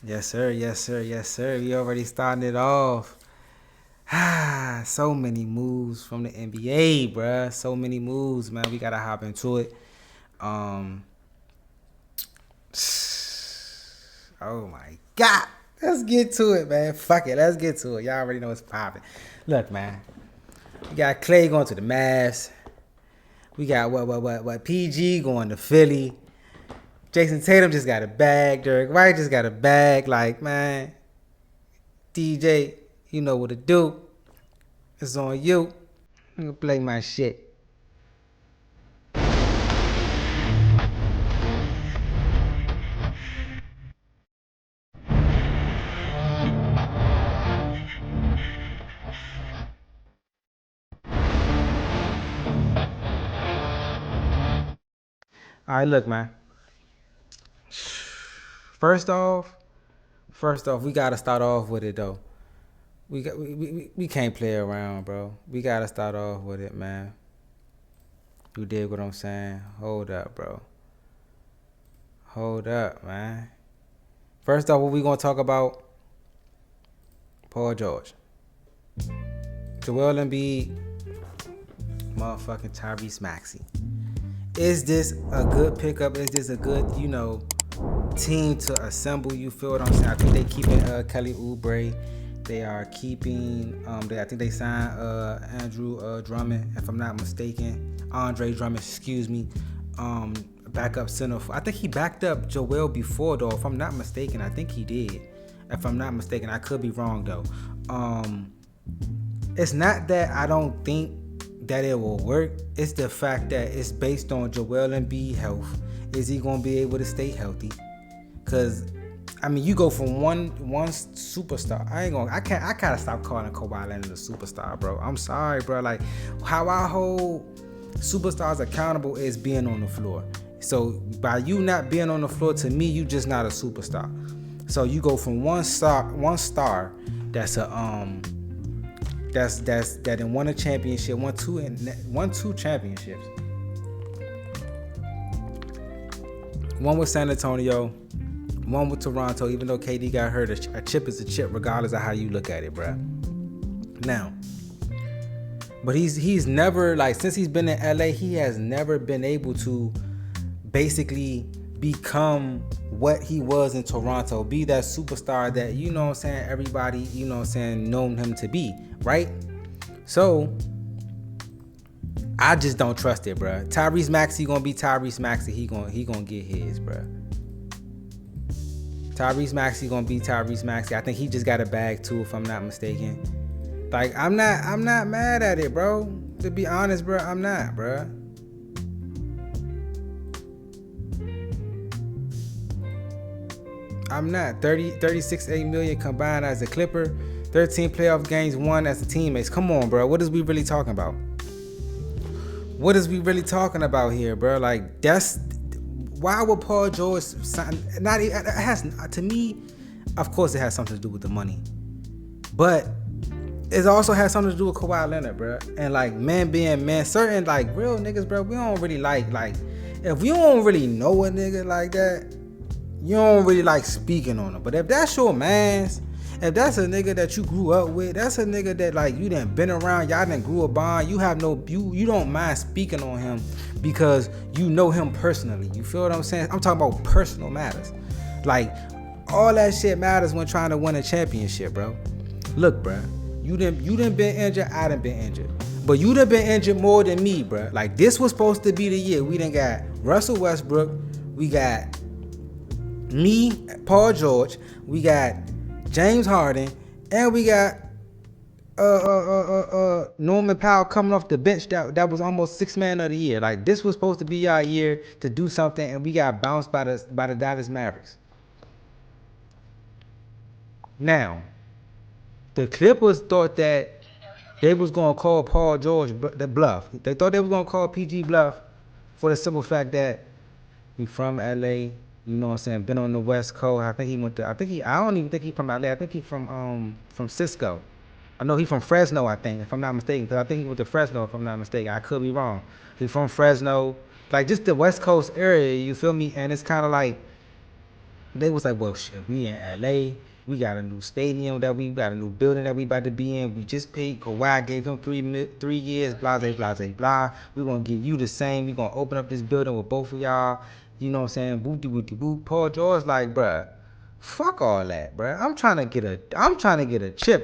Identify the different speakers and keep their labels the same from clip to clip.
Speaker 1: Yes, sir. Yes, sir. Yes, sir. We already starting it off. So many moves from the NBA, bruh. So many moves, man. We gotta hop into it. Um. Oh my God. Let's get to it, man. Fuck it. Let's get to it. Y'all already know it's popping. Look, man. We got Clay going to the Mavs. We got what? PG going to Philly. Jason Tatum just got a bag. Derek White just got a bag. Like, man, DJ, you know what to do. It's on you. I'm gonna play my shit. All right, look, man. First off, we gotta start off with it though. We can't play around, bro. We gotta start off with it, man. You dig what I'm saying? Hold up, bro. Hold up, man. First off, what we gonna talk about? Paul George, Joel Embiid, motherfucking Tyrese Maxey. Is this a good pickup? Is this a good, team to assemble? You feel what I'm saying? I think they keeping Kelly Oubre. They are keeping. I think they signed Andrew Drummond, if I'm not mistaken. Andre Drummond, excuse me. Backup center. I think he backed up Joel before though. If I'm not mistaken, I think he did. If I'm not mistaken, I could be wrong though. It's not that I don't think that it will work. It's the fact that it's based on Joel Embiid health. Is he gonna be able to stay healthy? Cause I mean, you go from one superstar. I gotta stop calling Kawhi Leonard a superstar, bro. I'm sorry, bro. Like how I hold superstars accountable is being on the floor. So by you not being on the floor, to me, you just not a superstar. So you go from one star that's a that done won a championship, won two championships. One with San Antonio, one with Toronto. Even though KD got hurt, a chip is a chip, regardless of how you look at it, bruh. Now, but he's never, like, since he's been in LA, he has never been able to basically become what he was in Toronto, be that superstar that, you know what I'm saying, everybody, you know what I'm saying, known him to be, right? So I just don't trust it, bro. Tyrese Maxey gonna be Tyrese Maxey. He gonna get his, bro. Tyrese Maxey gonna be Tyrese Maxey. I think he just got a bag too, if I'm not mistaken. Like I'm not mad at it, bro. To be honest, bro, I'm not, bro. I'm not. 36 million combined as a Clipper, 13 playoff games won as a teammates. Come on, bro. What is we really talking about? What is we really talking about here, bro? Like, that's why would Paul George sign? Not it has, to me, of course, it has something to do with the money, but it also has something to do with Kawhi Leonard, bro. And like, man being man, certain like real niggas, bro. We don't really like if you don't really know a nigga like that, you don't really like speaking on him. But if that's your man's, if that's a nigga that you grew up with, that's a nigga that like you done been around, y'all done grew a bond, you have no, you don't mind speaking on him because you know him personally. You feel what I'm saying? I'm talking about personal matters. Like, all that shit matters when trying to win a championship, bro. Look, bro, you done been injured, I done been injured. But you done been injured more than me, bro. Like, this was supposed to be the year. We done got Russell Westbrook, we got me, Paul George, we got James Harden, and we got Norman Powell coming off the bench that was almost sixth man of the year. Like, this was supposed to be our year to do something, and we got bounced by the Dallas Mavericks. Now, the Clippers thought that they was gonna call Paul George the bluff. They thought they was gonna call PG bluff for the simple fact that he from LA. You know what I'm saying? Been on the West Coast. I think he went to. I don't even think he from LA. I think he from Cisco. I know he from Fresno. I think, if I'm not mistaken, because I think he went to Fresno. If I'm not mistaken, I could be wrong. He from Fresno, like just the West Coast area. You feel me? And it's kind of like They was like, well, shit, we in LA. We got a new stadium we got a new building that we about to be in. We just paid Kawhi, gave him 3 years, blah, blah, blah, blah, blah. We gonna give you the same. We gonna open up this building with both of y'all. You know what I'm saying? Whoop de whoop. Paul George like, bruh, fuck all that, bruh. I'm trying to get a chip.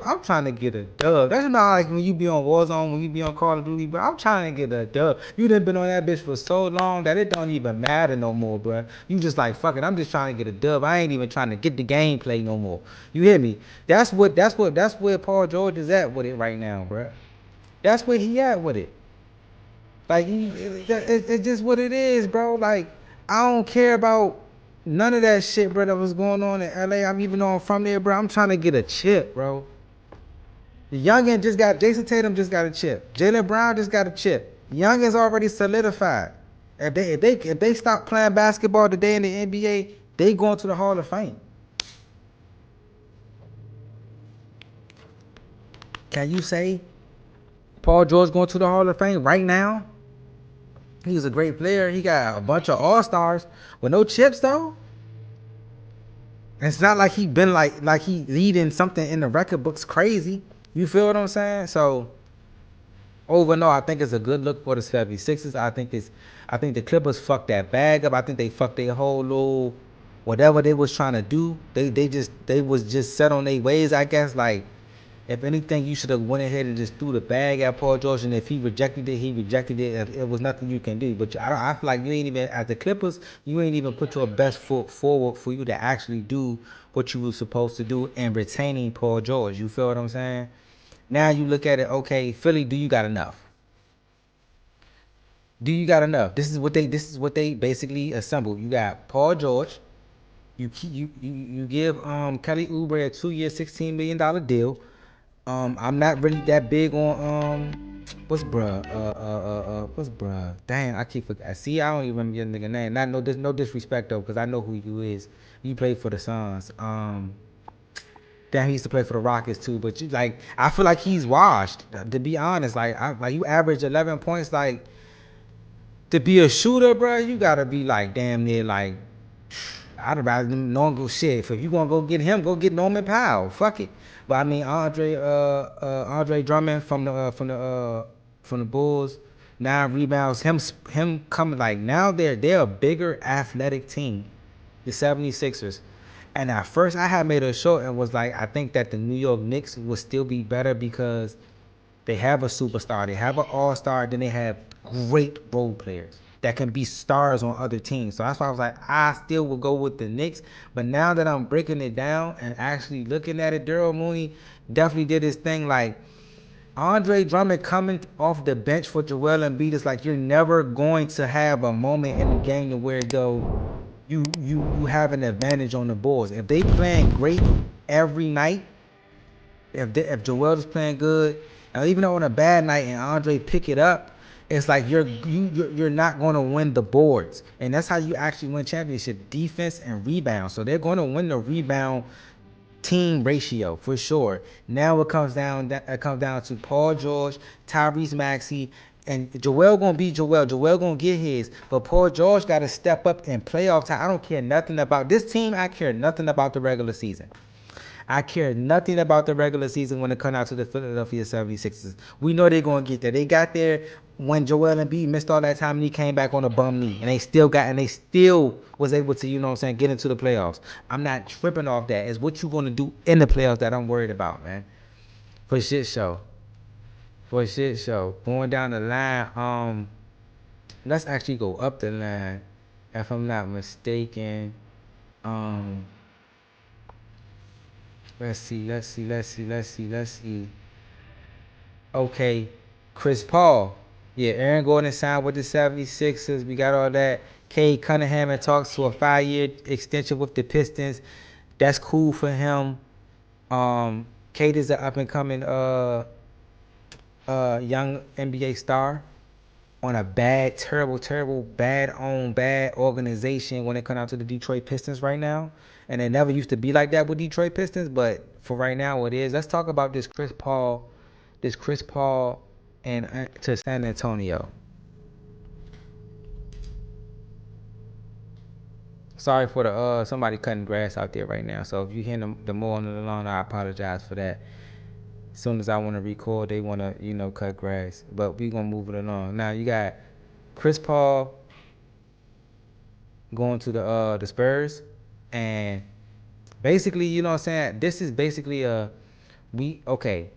Speaker 1: I'm trying to get a dub. That's not like when you be on Warzone, when you be on Call of Duty, bro. I'm trying to get a dub. You done been on that bitch for so long that it don't even matter no more, bruh. You just like, fuck it. I'm just trying to get a dub. I ain't even trying to get the gameplay no more. You hear me? That's where Paul George is at with it right now, bruh. That's where he at with it. Like it's just what it is, bro. Like I don't care about none of that shit, bro. That was going on in LA. I'm even though I'm from there, bro. I'm trying to get a chip, bro. The youngin just got Jason Tatum just got a chip. Jaylen Brown just got a chip. Youngin's already solidified. If they stop playing basketball today in the NBA, they going to the Hall of Fame. Can you say Paul George going to the Hall of Fame right now? He was a great player. He got a bunch of All-Stars with no chips though. It's not like he been like he leading something in the record books crazy. You feel what I'm saying? So overall, I think it's a good look for the 76ers. I think the Clippers fucked that bag up. I think they fucked their whole little whatever they was trying to do. They was just set on their ways, I guess. Like if anything, you should have went ahead and just threw the bag at Paul George, and if he rejected it, he rejected it. It was nothing you can do. But I feel like you ain't even, at the Clippers, you ain't even put your best foot forward for you to actually do what you were supposed to do in retaining Paul George. You feel what I'm saying? Now you look at it, okay, Philly, do you got enough? Do you got enough? This is what they basically assembled. You got Paul George. You give Kelly Oubre a 2-year, $16 million deal. I'm not really that big on what's bruh? Dang, I keep forgetting. See, I don't even remember your nigga name. Not no disrespect though, cause I know who you is. You played for the Suns. Damn, he used to play for the Rockets too. But you like, I feel like he's washed. To be honest, like you average 11 points. Like to be a shooter, bro, you gotta be like damn near like. I'd rather Norman go shit. If you gonna go get him, go get Norman Powell. Fuck it. But I mean Andre Drummond from the Bulls, 9 rebounds. Him coming like now they're a bigger athletic team, the 76ers. And at first I had made a show and was like, I think that the New York Knicks would still be better because they have a superstar, they have an all-star, then they have great role players that can be stars on other teams. So that's why I was like, I still will go with the Knicks. But now that I'm breaking it down and actually looking at it, Daryl Mooney definitely did his thing. Like Andre Drummond coming off the bench for Joel Embiid is like you're never going to have a moment in the game to where though you have an advantage on the Bulls. If they playing great every night, if Joel is playing good, and even though on a bad night and Andre pick it up, it's like you're not going to win the boards, and that's how you actually win championship: defense and rebound. So they're going to win the rebound team ratio for sure. Now it comes down to Paul George, Tyrese Maxey, and Joel gonna be Joel. Joel gonna get his, but Paul George got to step up in playoff time. I don't care nothing about this team. I care nothing about the regular season. I care nothing about the regular season when it comes out to the Philadelphia 76ers. We know they're going to get there. They got there when Joel Embiid missed all that time and he came back on a bum knee. And they still was able to, you know what I'm saying, get into the playoffs. I'm not tripping off that. It's what you're going to do in the playoffs that I'm worried about, man. For shit show. For shit show. Going down the line, let's actually go up the line. If I'm not mistaken. Um, let's see. Okay, Chris Paul. Yeah, Aaron Gordon signed with the 76ers. We got all that. Cade Cunningham and talks to a 5-year extension with the Pistons. That's cool for him. Cade is an up and coming young NBA star on a terrible, bad organization when it comes out to the Detroit Pistons right now. And it never used to be like that with Detroit Pistons, but for right now it is. Let's talk about this Chris Paul and to San Antonio. Sorry for the somebody cutting grass out there right now. So if you hear the mowing of the lawn, I apologize for that. As soon as I want to record, they want to cut grass. But we gonna move it along. Now you got Chris Paul going to the Spurs, and basically, you know what I'm saying. This is basically okay.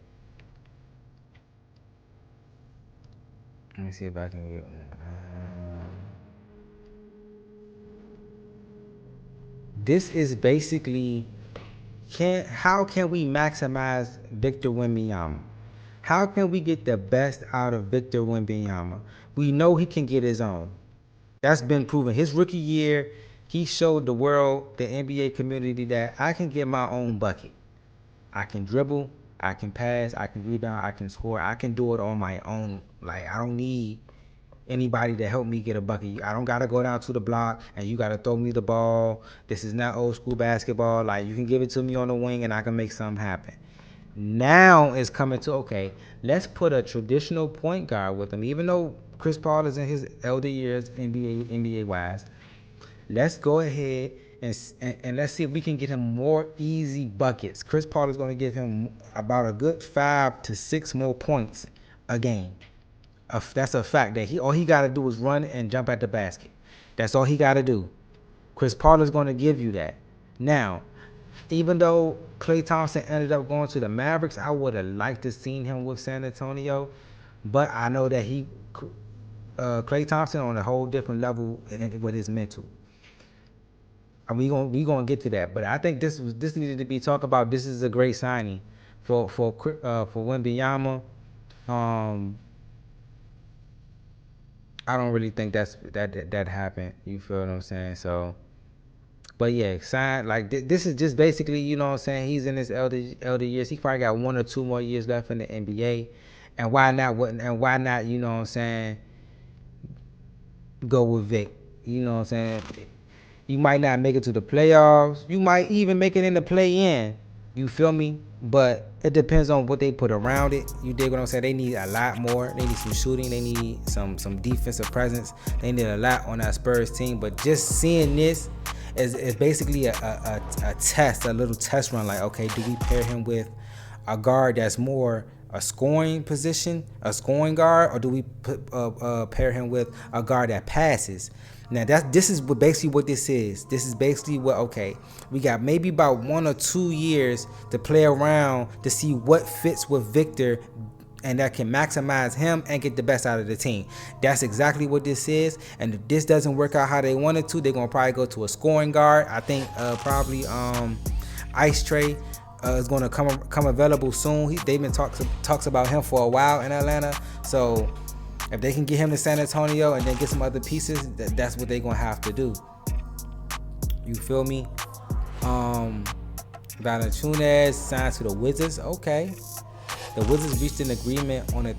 Speaker 1: Let me see if I can get. This is basically how can we maximize Victor Wembanyama? How can we get the best out of Victor Wembanyama? We know he can get his own. That's been proven. His rookie year, he showed the world, the NBA community, that I can get my own bucket. I can dribble, I can pass, I can rebound, I can score. I can do it on my own. Like, I don't need anybody to help me get a bucket. I don't gotta go down to the block and you gotta throw me the ball. This is not old school basketball. Like, you can give it to me on the wing and I can make something happen. Now it's coming to, okay, let's put a traditional point guard with him. Even though Chris Paul is in his elder years, NBA wise, let's go ahead and let's see if we can get him more easy buckets. Chris Paul is going to give him about a good 5 to 6 more points a game. That's a fact. That all he got to do is run and jump at the basket. That's all he got to do. Chris Paul is going to give you that. Now, even though Klay Thompson ended up going to the Mavericks, I would have liked to seen him with San Antonio, but I know that Klay Thompson on a whole different level with his mental. And we gonna get to that, but I think this needed to be talked about. This is a great signing for Wembanyama. I don't really think that happened. You feel what I'm saying? So, but yeah, sign like this is just basically, you know what I'm saying. He's in his elder years. He probably got 1 or 2 more years left in the NBA, and why not? You know what I'm saying? Go with Vic. You know what I'm saying? You might not make it to the playoffs. You might even make it in the play-in. You feel me? But it depends on what they put around it. You dig what I'm saying? They need a lot more. They need some shooting. They need some defensive presence. They need a lot on that Spurs team. But just seeing this is basically a test, a little test run. Like, okay, do we pair him with a guard that's more a scoring position, a scoring guard, or do we pair him with a guard that passes? Now this is basically what this is. This is basically what, okay, we got maybe about 1 or 2 years to play around to see what fits with Victor and that can maximize him and get the best out of the team. That's exactly what this is. And if this doesn't work out how they wanted to, they're gonna probably go to a scoring guard. I think probably Ice Tray is gonna come available soon. They've been talks about him for a while in Atlanta. So if they can get him to San Antonio and then get some other pieces, that's what they're gonna have to do. You feel me? Valanciunas signed to the Wizards. Okay, the Wizards reached an agreement on a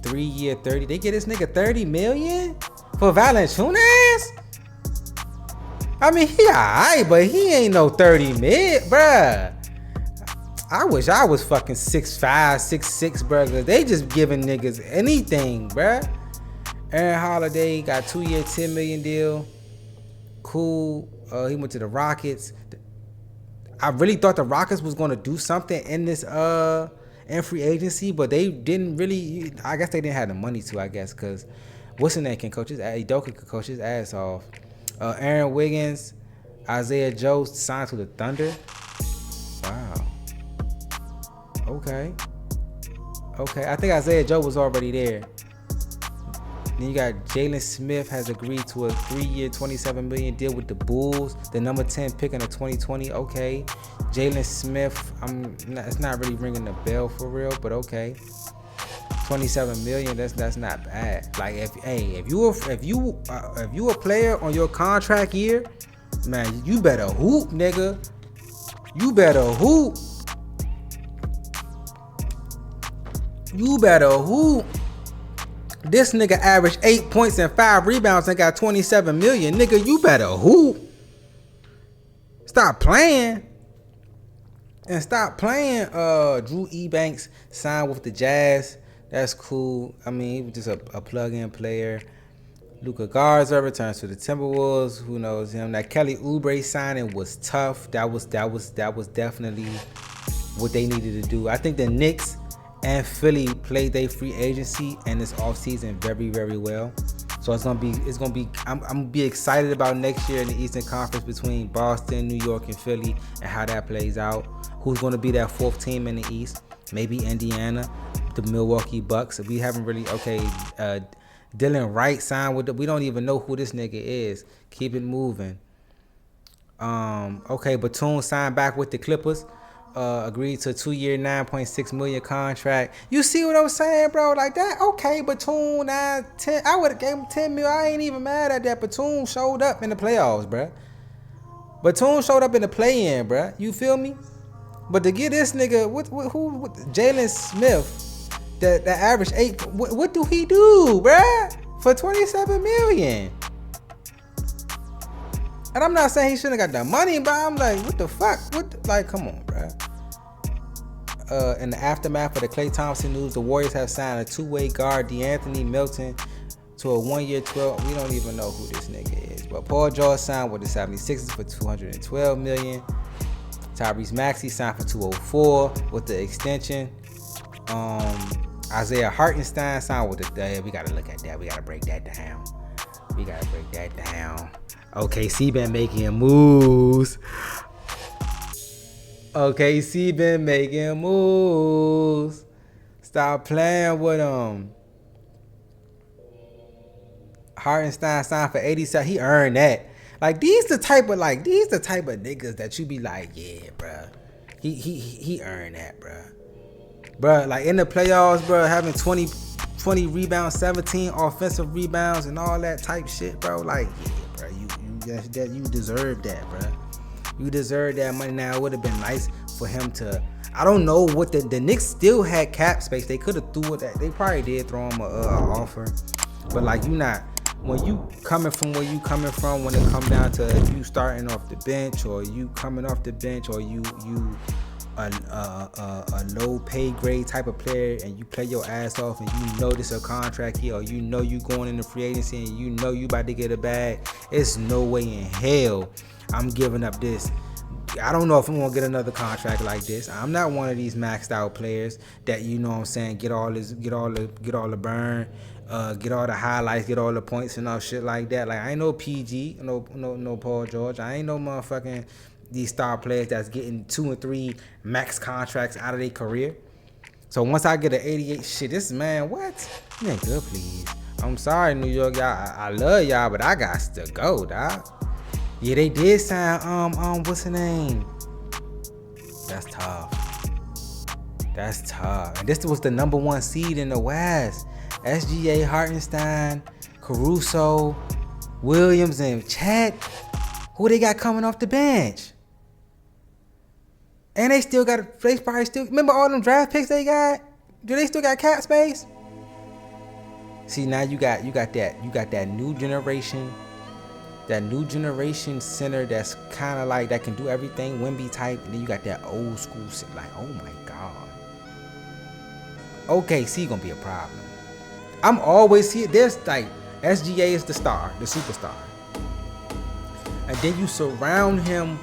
Speaker 1: 3-year 30. They get this nigga $30 million for Valanciunas. I mean, he alright, but he ain't no 30 mil, bruh. I wish I was fucking 6'5", 6'6", bruh, cause they just giving niggas anything, bruh. Aaron Holiday got 2-year, $10 million deal. Cool. He went to the Rockets. I really thought the Rockets was gonna do something in this in free agency, but they didn't really. I guess they didn't have the money to. I guess because what's his name can coach his Udoka could coach his ass off. Aaron Wiggins, Isaiah Joe signed to the Thunder. Wow. Okay. I think Isaiah Joe was already there. Then you got Jalen Smith has agreed to a 3-year, $27 million deal with the Bulls. The number 10 pick in the 2020. Okay. Jalen Smith, it's not really ringing the bell for real, but okay. $27 million. That's not bad. Like if you a player on your contract year, man, you better hoop, nigga. You better hoop. This nigga averaged 8 points and 5 rebounds and got $27 million. Nigga, you better hoop. Stop playing. And stop playing. Drew Eubanks signed with the Jazz. That's cool. I mean, he was just a plug-in player. Luka Garza returns to the Timberwolves. Who knows him? That Kelly Oubre signing was tough. That was definitely what they needed to do. I think the Knicks and Philly played their free agency and this offseason very, very well. So I'm gonna be excited about next year in the Eastern Conference between Boston, New York, and Philly, and how that plays out. Who's gonna be that fourth team in the East? Maybe Indiana, the Milwaukee Bucks. We haven't really Dylan Wright signed with we don't even know who this nigga is. Keep it moving. Batum signed back with the Clippers. Agreed to a 2-year, $9.6 million contract. You see what I'm saying, bro? Like that. Okay, Batum 10. I would have gave him $10 million. I ain't even mad at that. Batum showed up in the playoffs, bro. Batum showed up in the play-in, bro. You feel me? But to get this nigga, who Jalen Smith, that average 8. What do he do, bruh? For $27 million. And I'm not saying he shouldn't have got the money, but I'm like, what the fuck? Come on, bruh. In the aftermath of the Klay Thompson news, the Warriors have signed a two-way guard, DeAnthony Melton, to a 1-year, 12. We don't even know who this nigga is. But Paul George signed with the 76ers for $212 million. Tyrese Maxey signed for $204 with the extension. Isaiah Hartenstein signed with the. We gotta look at that. We gotta break that down. OKC been making moves. Stop playing with them. Hartenstein signed for 87. He earned that. Like these the type of niggas that you be like, yeah, bruh. He earned that, bruh. Bruh, like in the playoffs, bruh, having 20 rebounds, 17 offensive rebounds, and all that type shit, bro. Like, yeah, bruh, you deserve that, bruh. You deserve that money. Now it would have been nice for him to. I don't know what the Knicks still had cap space. They could have threw it. They probably did throw him a offer, but like when you coming from where you coming from, when it come down to if you starting off the bench or you coming off the bench or you a low pay grade type of player and you play your ass off and you know this a contract here or you know you going into free agency and you know you about to get a bag, it's no way in hell I'm giving up this. I don't know if I'm gonna get another contract like this. I'm not one of these maxed out players that, you know what I'm saying, get all the burn, get all the highlights, get all the points and all shit like that. Like I ain't no PG, no Paul George. I ain't no motherfucking these star players that's getting 2 and 3 max contracts out of their career. So once I get an 88, shit, this man, what? Nigga, please. I'm sorry, New York, y'all. I love y'all, but I got to go, dog. Yeah, they did sign, what's her name? That's tough. And this was the number 1 seed in the West. SGA, Hartenstein, Caruso, Williams, and Chet. Who they got coming off the bench? And they probably still, remember all them draft picks they got? Do they still got cap space? See, now you got that new generation center that's kind of like, that can do everything, Wemby type, and then you got that old school, like, oh my God. OKC gonna be a problem. I'm always here, there's like, SGA is the star, the superstar. And then you surround him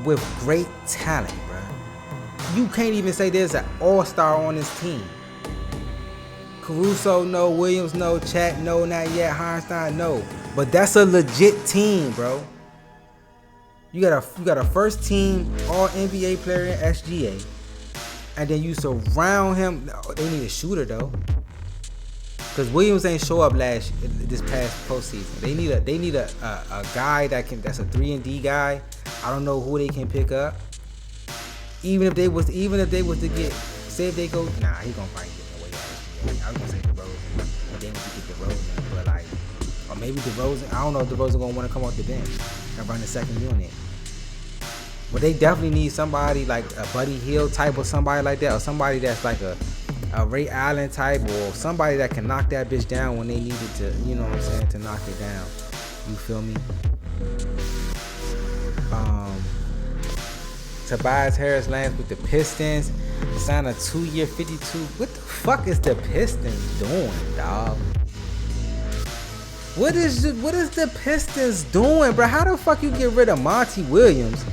Speaker 1: with great talent, bro. You can't even say there's an all-star on this team. Caruso, no. Williams, no. Chat, no. Not yet. Hartenstein, no. But that's a legit team, bro. You got a first team all NBA player in SGA. And then you surround him. They need a shooter, though. Because Williams ain't show up this past postseason. They need a guy that's a 3-and-D guy. I don't know who they can pick up. Even if they was to get, say if they go, nah, he gonna probably get away with I was gonna say DeRozan, but then if you get DeRozan, but like, or maybe DeRozan. I don't know if DeRozan gonna want to come off the bench and run the second unit. But they definitely need somebody like a Buddy Hield type or somebody like that, or somebody that's like a Ray Allen type, or somebody that can knock that bitch down when they needed to, you know what I'm saying, to knock it down. You feel me? Tobias Harris lands with the Pistons. Signed a 2-year, $52. What the fuck is the Pistons doing, dog? What is the Pistons doing, bro? How the fuck you get rid of Monty Williams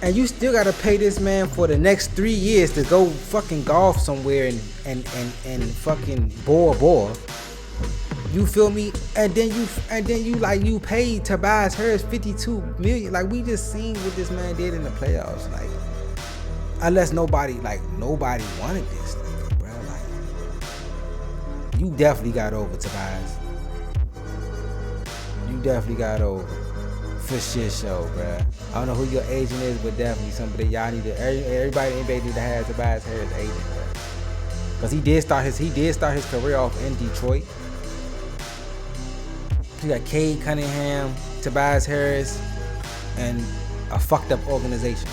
Speaker 1: and you still gotta pay this man for the next 3 years to go fucking golf somewhere and fucking Bora Bora? You feel me? And then you paid Tobias Harris $52 million. Like, we just seen what this man did in the playoffs. Like, unless nobody wanted this nigga, bro. Like, you definitely got over Tobias. You definitely got over. For shit show, bro. I don't know who your agent is, but definitely somebody y'all need to. Everybody in NBA need to have Tobias Harris agent, bro. Cause he did start his career off in Detroit. You got Cade Cunningham, Tobias Harris, and a fucked up organization.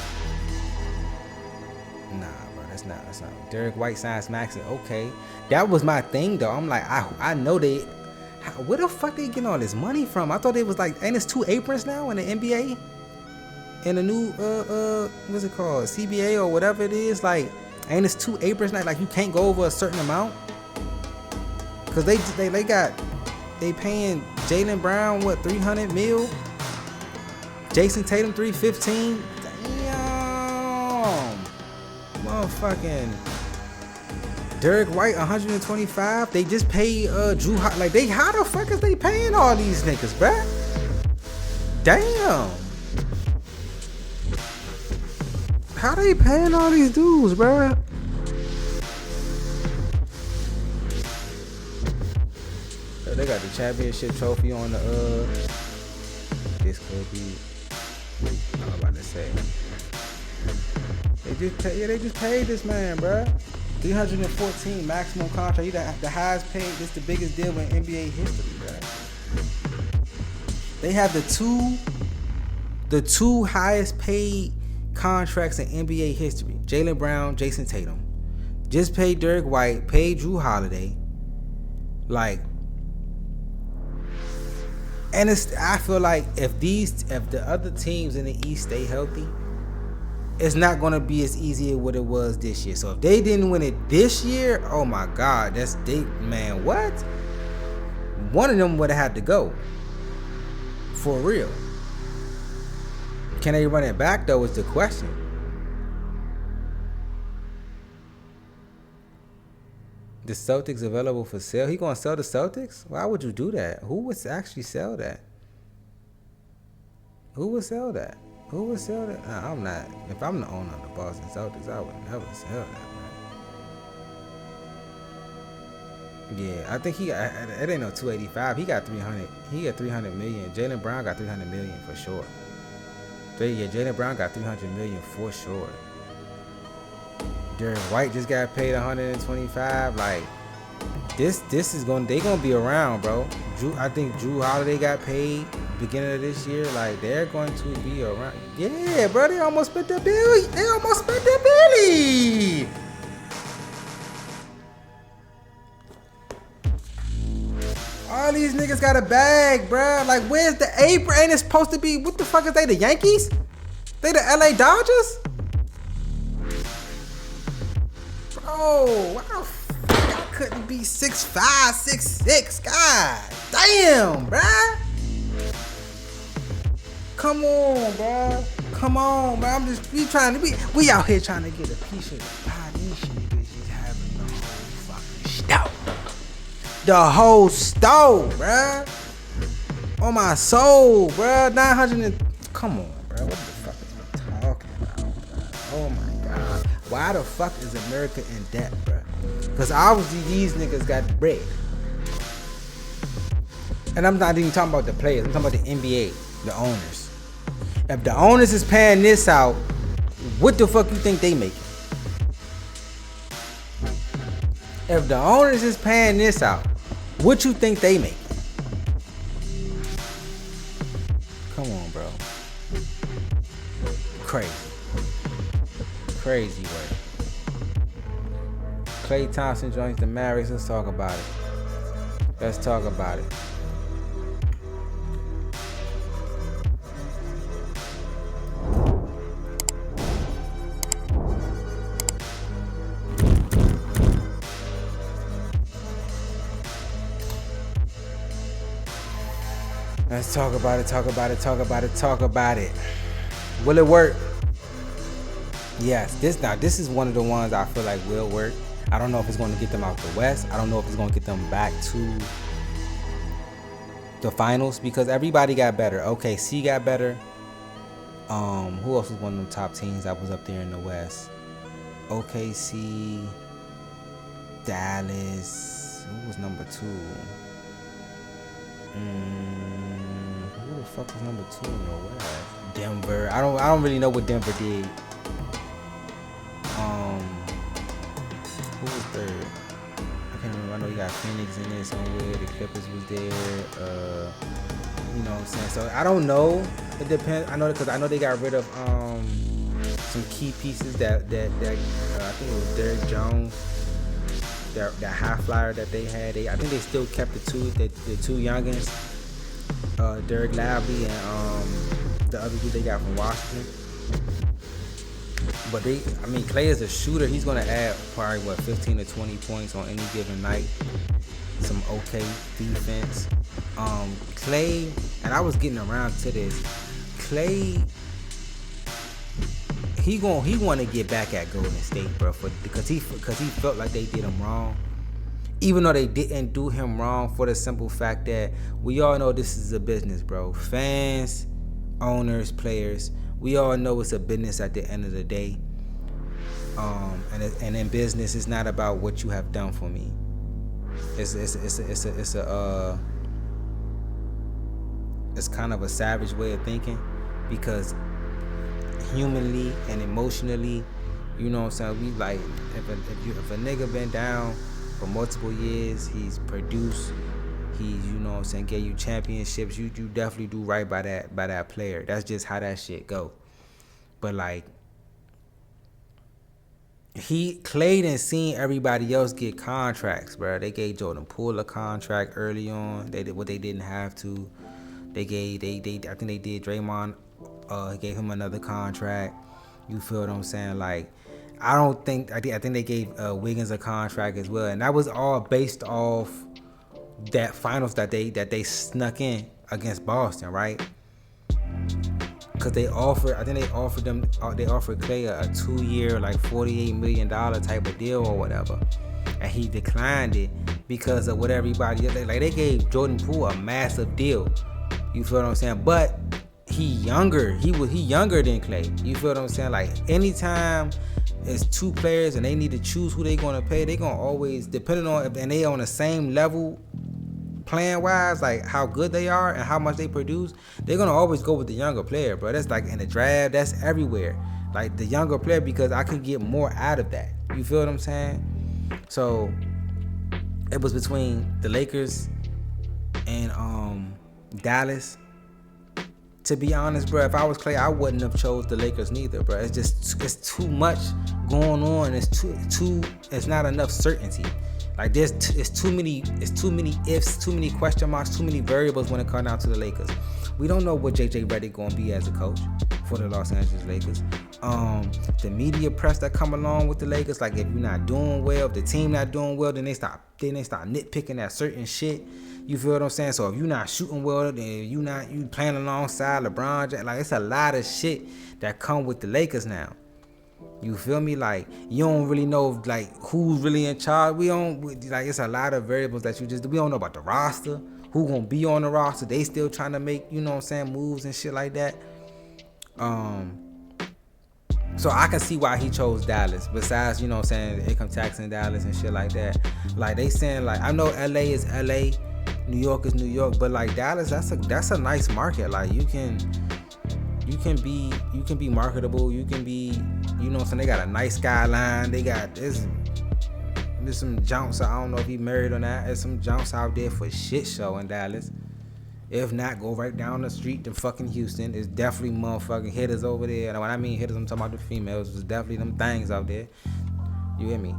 Speaker 1: Nah, bro, that's not. Derek White signs Maxey. Okay, that was my thing though. I'm like, I know they. Where the fuck they getting all this money from? I thought it was like, ain't it's 2 aprons now in the NBA? In the new what's it called? CBA or whatever it is. Like, ain't it's 2 aprons now? Like, you can't go over a certain amount. Cause they paying Jaylen Brown what, $300 million? Jason Tatum $315. Damn, motherfucking. Derek White $125. They just pay Drew. Like, how the fuck is they paying all these niggas, bruh? Damn. How they paying all these dudes, bruh? They got the championship trophy on the this could be. I'm about to say. They just paid this man, bruh. 314 maximum contract. He the highest paid. This the biggest deal in NBA history, bro. They have the two highest paid contracts in NBA history. Jaylen Brown, Jason Tatum. Just paid Derek White, paid Drew Holiday. Like, and I feel like if the other teams in the East stay healthy, it's not gonna be as easy as what it was this year. So if they didn't win it this year, oh my God, man, what? One of them would have had to go. For real. Can they run it back though is the question. The Celtics available for sale. He gonna sell the Celtics? Why would you do that? Who would actually sell that? Who would sell that? Who would sell that? Nah, I'm not. If I'm the owner of the Boston Celtics, I would never sell that, man. Yeah, I think it ain't no 285. He got 300. He got 300 million. Jaylen Brown got 300 million for sure. Yeah, Jaylen Brown got 300 million for sure. Derek White just got paid 125. Like, this is they gonna be around, bro. I think Drew Holiday got paid beginning of this year. Like, they're going to be around. Yeah, bro, they almost spent the billion. All these niggas got a bag, bro. Like, where's the apron? Ain't it supposed to be? What the fuck is they? The Yankees? They the LA Dodgers? Bro, why the fuck I couldn't be 6'5", 6'6"? God damn, bruh. Come on, bruh. Come on, bruh. We out here trying to get a piece of the pie. These niggas just having the whole fucking stove. The whole stove, bruh. On my soul, bruh. 900 come on, bruh. What the fuck is we talking about, bruh? Oh my God. Why the fuck is America in debt, bruh? Because obviously these niggas got bread. And I'm not even talking about the players. I'm talking about the NBA, the owners. If the owners is paying this out, what the fuck you think they making? If the owners is paying this out, what you think they making? Come on, bro. Crazy way. Klay Thompson joins the Mavericks. Let's talk about it. Let's talk about it, talk about it, talk about it, talk about it. Will it work? Yes. This is one of the ones I feel like will work. I don't know if it's going to get them out the West. I don't know if it's going to get them back to the finals because everybody got better. OKC got better. Who else was one of them top teams that was up there in the West? OKC, Dallas. Who was number 2? Who the fuck was number 2 in the West? Denver. I don't really know what Denver did. Who was third? I can't remember. I know you got Phoenix in there somewhere. The Clippers was there. You know what I'm saying? So I don't know. It depends. I know because I know they got rid of some key pieces that I think it was Derrick Jones. That high flyer that they had. I think they still kept the two youngins. Derek Lively and the other dude they got from Washington. But Clay is a shooter. He's gonna add probably 15 to 20 points on any given night. Some okay defense. Clay, and I was getting around to this. Clay, he want to get back at Golden State, bro, because he felt like they did him wrong. Even though they didn't do him wrong, for the simple fact that we all know this is a business, bro. Fans, owners, players, we all know it's a business at the end of the day. And in business, it's not about what you have done for me. It's kind of a savage way of thinking, because humanly and emotionally, you know what I'm saying, we like, if a nigga been down for multiple years, he's produced, he's, you know what I'm saying, gave you championships, you definitely do right by that player. That's just how that shit go. But like, Clay done seen everybody else get contracts, bro. They gave Jordan Poole a contract early on. They did what they didn't have to. I think they did Draymond. Gave him another contract. You feel what I'm saying? Like, I think they gave Wiggins a contract as well, and that was all based off that finals that they snuck in against Boston, right? Because they offered Clay a 2-year, like $48 million type of deal or whatever, and he declined it because of what everybody else. Like, they gave Jordan Poole a massive deal. You feel what I'm saying? But he younger. He younger than Clay. You feel what I'm saying? Like, anytime it's two players and they need to choose who they gonna pay, they gonna always, depending on if and they on the same level playing wise, like how good they are and how much they produce, they're gonna always go with the younger player, bro. That's like in the draft, that's everywhere. Like the younger player, because I can get more out of that. You feel what I'm saying? So it was between the Lakers and Dallas. To be honest, bro, if I was Clay, I wouldn't have chose the Lakers neither, bro. It's too much going on. It's not enough certainty. Like it's too many ifs, too many question marks, too many variables when it comes down to the Lakers. We don't know what JJ Redick gonna be as a coach for the Los Angeles Lakers. The media press that come along with the Lakers, like if you're not doing well, if the team not doing well, then they start nitpicking at certain shit. You feel what I'm saying? So if you're not shooting well, then you playing alongside LeBron James. Like, it's a lot of shit that come with the Lakers now. You feel me? Like, you don't really know like who's really in charge. It's a lot of variables that we don't know about the roster. Who gonna be on the roster? They still trying to make, you know what I'm saying, moves and shit like that. So I can see why he chose Dallas. Besides, you know what I'm saying, the income tax in Dallas and shit like that. Like, they saying, like, I know LA is LA, New York is New York, but like Dallas, that's a nice market. Like, you can be marketable. You can be, you know what I'm saying, they got a nice skyline. They got there's some jumps. I don't know if he married or not. There's some jumps out there for shit show in Dallas. If not, go right down the street to fucking Houston. There's definitely motherfucking hitters over there. And when I mean hitters, I'm talking about the females. There's definitely them things out there. You hear me?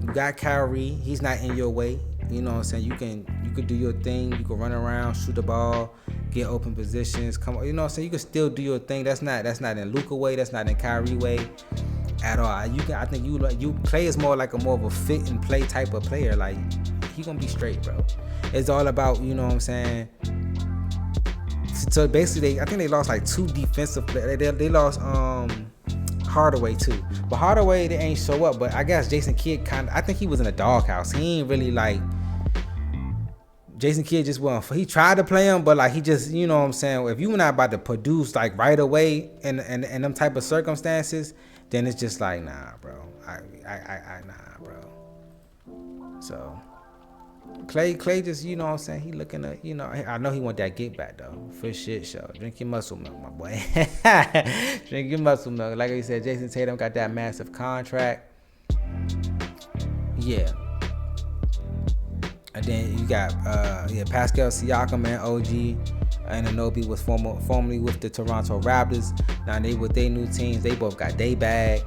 Speaker 1: You got Kyrie. He's not in your way. You know what I'm saying? You could do your thing. You can run around, shoot the ball, get open positions. Come on, you know what I'm saying? You can still do your thing. That's not in Luka way. That's not in Kyrie way at all. I think you Clay is more of a fit and play type of player. Like, he gonna be straight, bro. It's all about, you know what I'm saying, So basically, I think they lost like 2 defensive players. They lost Hardaway too, but Hardaway they ain't show up. But I guess Jason Kidd I think he was in a doghouse. He ain't really like. Jason Kidd just wasn't. He tried to play him, but like he just, you know what I'm saying. If you're not about to produce like right away in them type of circumstances, then it's just like nah, bro. Nah, bro. So Clay just, you know what I'm saying. He looking at, you know. I know he want that get back though. For shit show. Drink your muscle milk, my boy. Drink your muscle milk. Like I said, Jason Tatum got that massive contract. Yeah. And then you got Pascal Siakam and OG Anunoby was formerly with the Toronto Raptors. Now they with their new teams. They both got their bag.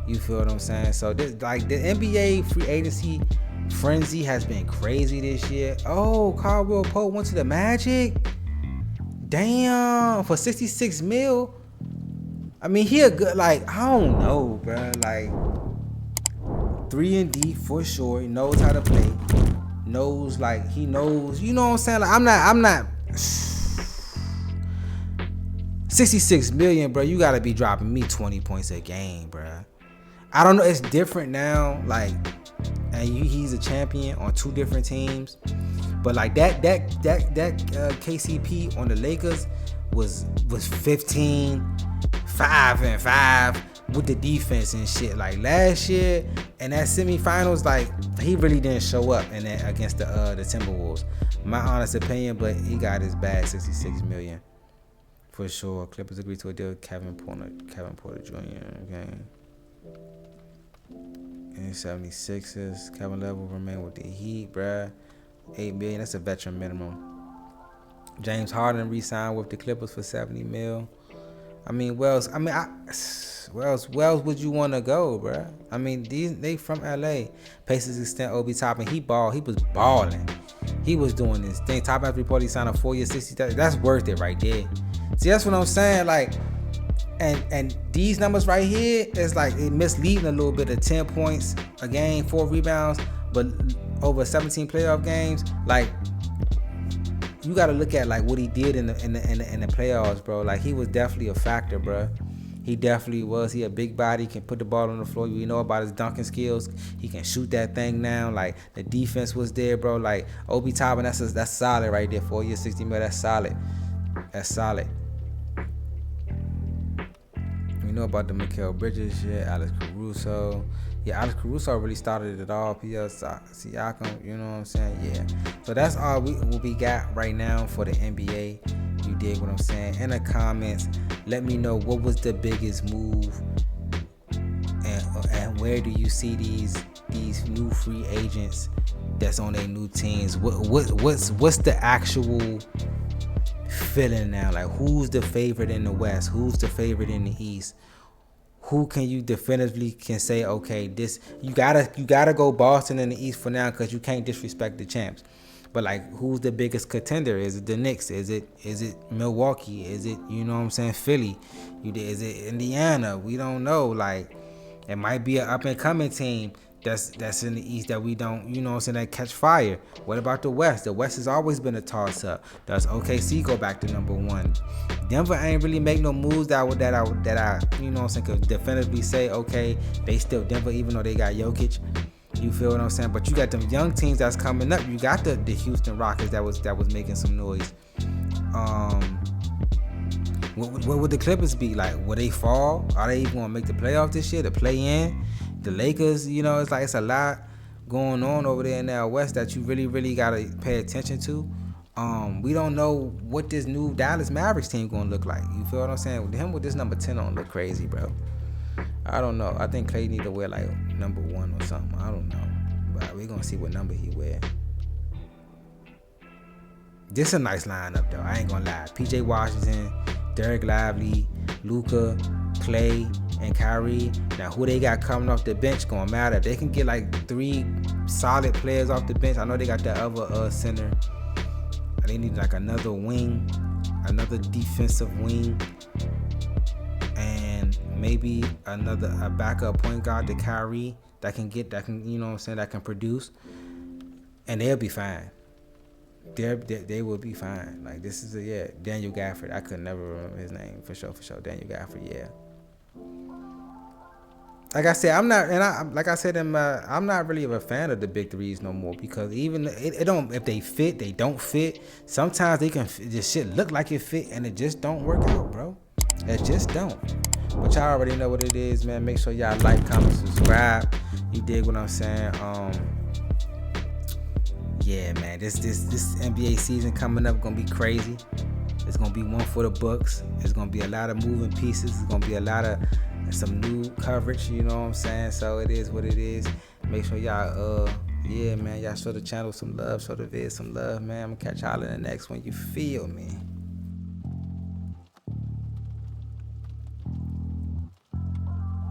Speaker 1: You feel what I'm saying? So this, like, the NBA free agency frenzy has been crazy this year. Oh, Caldwell Pope went to the Magic. Damn, for $66 million. I mean, he a good, like, I don't know, bro. Like 3-and-D for sure. He knows how to play. Knows, like, he knows, you know what I'm saying? Like, I'm not 66 million, bro. You gotta be dropping me 20 points a game, bro. I don't know, it's different now, like, and he's a champion on 2 different teams, but like that KCP on the Lakers was 15, 5-5 with the defense and shit. Like last year and that semifinals, like he really didn't show up in that against the Timberwolves. My honest opinion, but he got his bag, 66 million for sure. Clippers agreed to a deal with Kevin Porter Jr. Okay. And 76ers, Kevin Love will remain with the Heat, bruh. $8 million, that's a veteran minimum. James Harden re-signed with the Clippers for $70 million. I mean, where else would you want to go, bruh? I mean, they from LA. Pacers extend Obi Toppin. He was balling. He was doing this thing. Top after report, he signed a 4-year, $60,000. That's worth it right there. See, that's what I'm saying. Like, and these numbers right here, it's like it misleading a little bit of 10 points a game, 4 rebounds, but over 17 playoff games, like you got to look at like what he did in the playoffs, bro. Like he was definitely a factor, bro. He definitely was. He a big body, can put the ball on the floor. You know about his dunking skills. He can shoot that thing down. Like the defense was there, bro. Like Obi Toppin, that's solid right there. 4 years, $60 million. That's solid. That's solid. You know about the Mikal Bridges shit, Alex Caruso. Yeah, Alex Caruso really started it all. P.L. Siakam, you know what I'm saying? Yeah. So that's all we got right now for the NBA. You dig what I'm saying? In the comments, let me know what was the biggest move and where do you see these new free agents that's on their new teams? What's the actual feeling now? Like, who's the favorite in the West? Who's the favorite in the East? Who can you definitively can say, okay, this you gotta go Boston in the East for now because you can't disrespect the champs. But like, who's the biggest contender? Is it the Knicks? Is it Milwaukee? Is it, you know what I'm saying, Philly? Is it Indiana? We don't know. Like, it might be an up and coming team that's in the East that we don't, you know what I'm saying, that catch fire. What about the West? The West has always been a toss up. Does OKC go back to number 1? Denver ain't really make no moves that I you know what I'm saying, could definitively say, okay, they still Denver even though they got Jokic. You feel what I'm saying? But you got them young teams that's coming up. You got the Houston Rockets that was making some noise. What would the Clippers be like? Will they fall? Are they even gonna make the playoffs this year? The play in? The Lakers, you know, it's like it's a lot going on over there in the West that you really, really gotta pay attention to. We don't know what this new Dallas Mavericks team gonna look like. You feel what I'm saying? With him with this number 10 on look crazy, bro. I don't know. I think Clay need to wear like number 1 or something. I don't know. But we're gonna see what number he wear. This a nice lineup though. I ain't gonna lie. PJ Washington, Derek Lively, Luka, Clay, and Kyrie. Now who they got coming off the bench gonna matter. They can get like 3 solid players off the bench. I know they got the other center. They need like another wing, another defensive wing, and maybe a backup point guard to Kyrie that can you know what I'm saying, that can produce, and they'll be fine. they will be fine. Like this is Daniel Gafford. I could never remember his name for sure. Daniel Gafford, yeah. Like I said, I'm not, and like I said, I'm not really a fan of the big threes no more because even it don't, if they fit, they don't fit. Sometimes they can this shit look like it fit and it just don't work out, bro. It just don't. But y'all already know what it is, man. Make sure y'all like, comment, subscribe. You dig what I'm saying? Yeah, man. This NBA season coming up gonna be crazy. It's gonna be one for the books. It's gonna be a lot of moving pieces. It's gonna be a lot of some new coverage. You know what I'm saying? So it is what it is. Make sure y'all, yeah, man. Y'all show the channel some love. Show the vid some love, man. I'm gonna catch y'all in the next one. You feel me?